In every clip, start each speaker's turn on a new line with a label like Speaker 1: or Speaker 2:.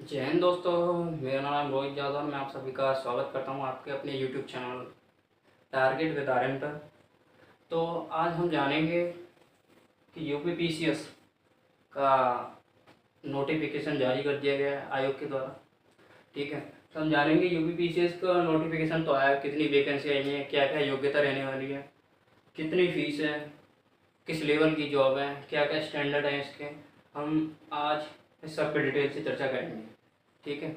Speaker 1: जय हिंद दोस्तों, मेरा नाम रोहित यादव है। मैं आप सभी का स्वागत करता हूं आपके अपने YouTube channel target with Aryan पर। तो आज हम जानेंगे कि यूपीपीसीएस का नोटिफिकेशन जारी कर दिया गया है आयोग के द्वारा। ठीक है, तो हम जानेंगे यूपीपीसीएस का नोटिफिकेशन तो आया, कितनी वैकेंसी आई है, क्या क्या योग्यता रहने वाली है, कितनी फीस है, किस लेवल की जॉब है, क्या क्या स्टैंडर्ड है इसके। हम आज इस सब पे डिटेल से चर्चा करेंगे। ठीक है,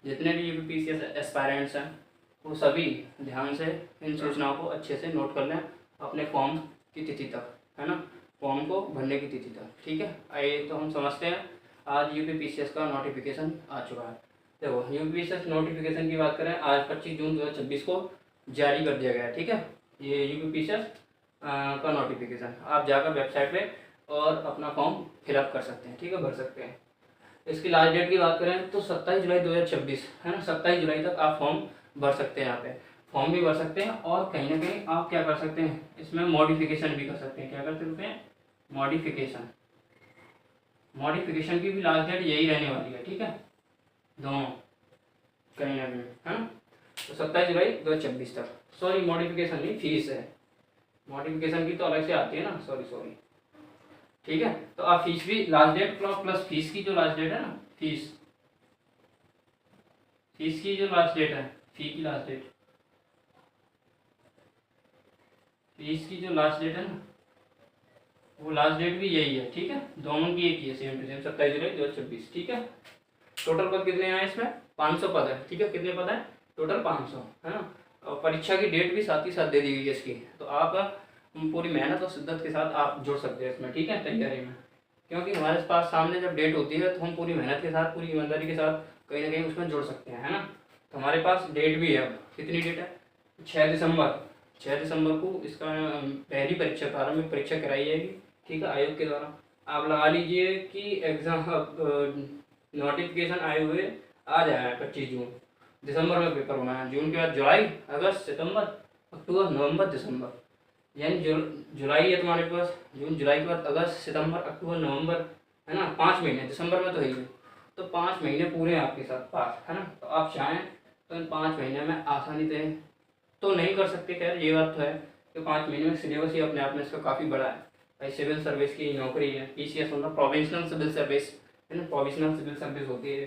Speaker 1: जितने भी यूपीपीसीएस एस्पायरेंट्स हैं वो सभी ध्यान से इन सूचनाओं को अच्छे से नोट कर लें अपने फॉर्म की तिथि तक, है ना, फॉर्म को भरने की तिथि तक। ठीक है, आइए तो हम समझते हैं। आज यूपीपीसीएस का नोटिफिकेशन आ चुका है। देखो, यूपीपीसीएस नोटिफिकेशन की बात करें, आज 25 जून 2026 को जारी कर दिया गया है। ठीक है, ये यूपीपीसीएस का नोटिफिकेशन आप जाकर वेबसाइट पे और अपना फॉर्म फिलअप कर सकते हैं। ठीक है, भर सकते हैं। इसकी लास्ट डेट की बात करें तो 27 जुलाई 2026 है ना, 27 जुलाई तक आप फॉर्म भर सकते हैं। यहाँ पे फॉर्म भी भर सकते हैं और कहीं ना कहीं आप क्या कर सकते हैं, इसमें मॉडिफिकेशन भी कर सकते हैं। क्या कर सकते हैं? मॉडिफिकेशन। मॉडिफिकेशन की भी लास्ट डेट यही रहने वाली है। ठीक है, दोनों कहीं ना कहीं, है ना। तो 27 जुलाई 2026 तक। सॉरी, मॉडिफिकेशन नहीं, फीस है। मॉडिफिकेशन की तो अलग से आती है ना, सॉरी। ठीक है, तो आप फीस भी लास्ट डेट प्लस फीस की जो लास्ट डेट है ना, फीस की जो लास्ट डेट है, फी की लास्ट डेट, फीस की जो लास्ट डेट है ना, वो लास्ट डेट भी यही है। ठीक है, दोनों की एक ही है, सेम टू सेम 27 जुलाई 2026। ठीक है, टोटल पद कितने हैं इसमें? 500 पद है। ठीक है, कितने पद हैं? टोटल 500, है ना। और परीक्षा की डेट भी साथ ही साथ दे दी गई है इसकी। तो आप पूरी मेहनत और शिद्दत के साथ आप जुड़ सकते हैं इसमें। ठीक है, तैयारी में, क्योंकि हमारे पास सामने जब डेट होती है तो हम पूरी मेहनत के साथ, पूरी ईमानदारी के साथ कहीं ना कहीं उसमें जुड़ सकते हैं, है ना। तो हमारे पास डेट भी है। अब कितनी डेट है? 6 दिसंबर। 6 दिसंबर को इसका पहली परीक्षा, प्रारंभिक परीक्षा कराई जाएगी। ठीक है, आयोग के द्वारा। आप लगा लीजिए कि एग्जाम नोटिफिकेशन आए हुए आ जाए 25 जून। दिसंबर में पेपर होना है, जून के बाद जुलाई, अगस्त, सितंबर, अक्टूबर, नवंबर, दिसंबर, यानी जुलाई है तुम्हारे पास। जून, जुलाई के बाद अगस्त, सितंबर, अक्टूबर, नवंबर, है ना, 5 महीने। दिसंबर में तो है ही है, तो 5 महीने पूरे हैं आपके साथ पास, है ना। तो आप चाहें तो इन 5 महीने में आसानी से तो नहीं कर सकते, खैर ये बात तो है कि 5 महीने में सिलेबस ही अपने आप में इसका काफ़ी बड़ा है। भाई सिविल सर्विस की नौकरी है, पीसीएस मतलब प्रोविंशनल सिविल सर्विस, है ना, प्रोविंशनल सिविल सर्विस होती है।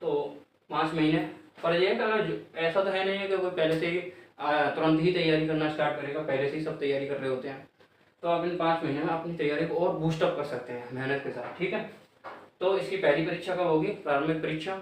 Speaker 1: तो 5 महीने पर ये ऐसा तो है नहीं है कि कोई पहले से ही तुरंत ही तैयारी करना स्टार्ट करेगा, पहले से ही सब तैयारी कर रहे होते हैं। तो आप इन 5 महीने में अपनी तैयारी को और बूस्टअप कर सकते हैं मेहनत के साथ। ठीक है, तो इसकी पहली परीक्षा कब होगी? प्रारंभिक परीक्षा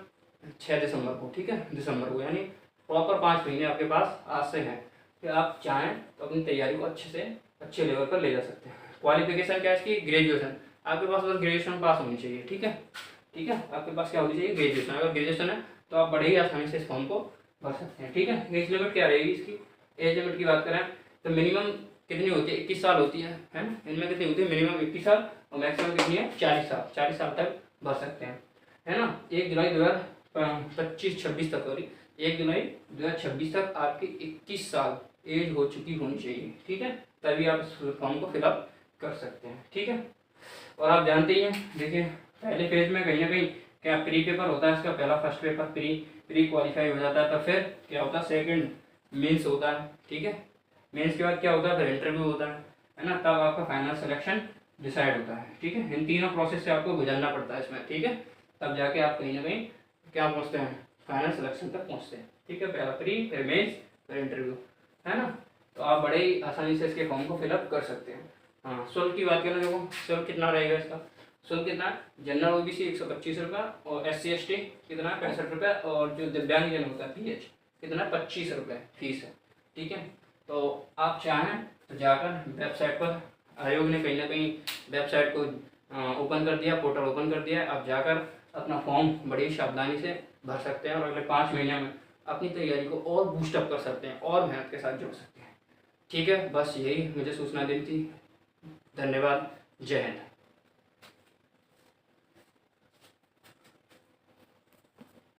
Speaker 1: 6 दिसंबर को। ठीक है, दिसंबर को, यानी प्रॉपर 5 महीने आपके पास आज से हैं कि आप चाहें तो अपनी तैयारी को अच्छे से अच्छे लेवल पर ले जा सकते हैं। क्वालिफिकेशन क्या है इसकी? ग्रेजुएशन। आपके पास बस ग्रेजुएशन पास होनी चाहिए। ठीक है, आपके पास क्या होनी चाहिए? ग्रेजुएशन। अगर ग्रेजुएशन है तो आप बड़े ही आसानी से इस फॉर्म को भर सकते हैं। ठीक है, एज लिमिट क्या रहेगी इसकी? एज लिमिट की बात करें तो मिनिमम कितनी होती है? 21 साल होती है ना। इनमें कितनी होती है? मिनिमम 21 साल और मैक्सिमम कितनी है? 40 साल। 40 साल तक भर सकते हैं, है ना। 1 जुलाई 2025-26 तक, सॉरी 1 जुलाई 2026 तक आपकी 21 साल एज हो चुकी होनी चाहिए। ठीक है, तभी आप इस फॉर्म को फिलअप कर सकते हैं। ठीक है, और आप जानते ही हैं, देखिए पहले फेज में कहीं ना कहीं क्या प्री पेपर होता है इसका, पहला फर्स्ट पेपर प्री क्वालिफाई हो जाता है, तो फिर क्या होता है? सेकंड मेंस होता है। ठीक है, मेंस के बाद क्या होता है? फिर इंटरव्यू होता है ना, तब आपका फाइनल सिलेक्शन डिसाइड होता है। ठीक है, इन तीनों प्रोसेस से आपको गुजरना पड़ता है इसमें। ठीक है, तब जाके आप कहीं ना कहीं क्या पहुँचते हैं? फाइनल सिलेक्शन तक पहुँचते हैं। ठीक है, पहला प्री, फिर मेंस, फिर इंटरव्यू, है ना। तो आप बड़े ही आसानी से इसके फॉर्म को फिलअप कर सकते हैं। हाँ, शुल्क की बात करें, देखो शुल्क कितना रहेगा इसका? शुल्क कितना है? जनरल ओबीसी 125 रुपये और SC ST कितना है? 65 रुपये, और जो दिव्यांगजन होता है PH कितना है? 25 रुपये फीस है। ठीक है, तो आप चाहें तो जाकर वेबसाइट पर, आयोग ने कहीं ना कहीं वेबसाइट को ओपन कर दिया, पोर्टल ओपन कर दिया है। आप जाकर अपना फॉर्म बड़ी सावधानी से भर सकते हैं और अगले 5 महीने में अपनी तैयारी को और बूस्टअप कर सकते हैं और मेहनत के साथ जुड़ सकते हैं। ठीक है, बस यही मुझे सूचना देनी थी। धन्यवाद। जय हिंद।